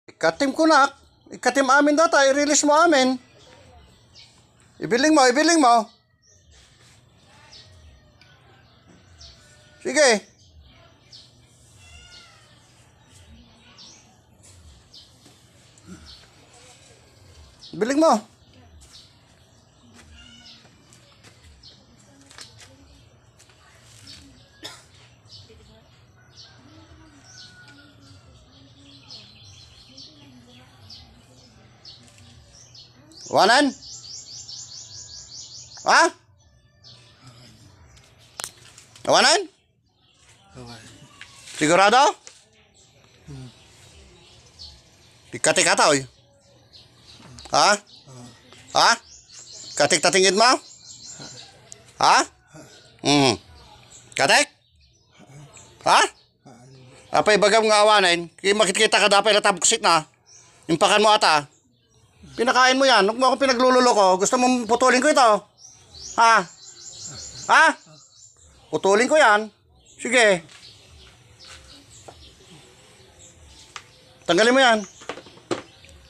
Ikatim ko na. Ikatim amin data. I-release mo amin. Ibiling mo, ibiling mo. Sige. Ibiling mo. Wanan? Ha? Wanan? Sigurado? Ikatik-ata, oy. Ha? Ha? Katik-tatingin mo? Ha? Katik? Ha? Apay bagam nga awanin. Kaya makikita ka dapat natabuksit na. Impakan mo ata. Pinakain mo yan. Huwag mo ako pinaglululoko. Gusto mong putulin ko ito. Ha? Ha? Putulin ko yan. Sige. Tanggalin mo yan.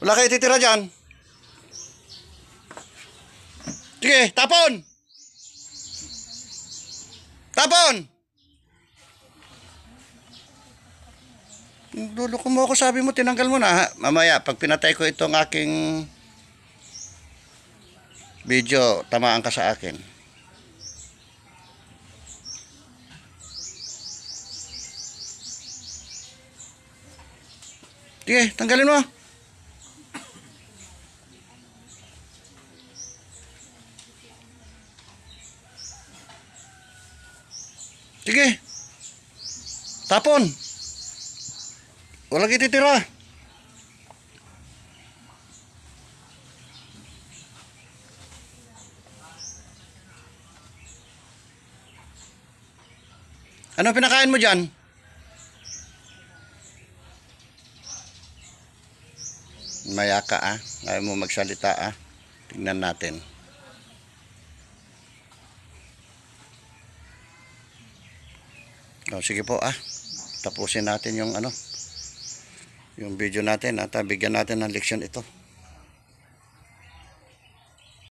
Wala kayo titira dyan. Sige, tapon! Tapon! Luloko mo ako, sabi mo, tinanggal mo na. Mamaya, pag pinatay ko itong aking video, tamaan ka sa akin. Sige, tanggalin mo. Sige. Tapon. Walang ititira. Ano pinakain mo dyan? Maya ka Ayaw mo magsalita Tingnan natin. Sige po tapusin natin yung yung video natin at bigyan natin ng leksyon ito.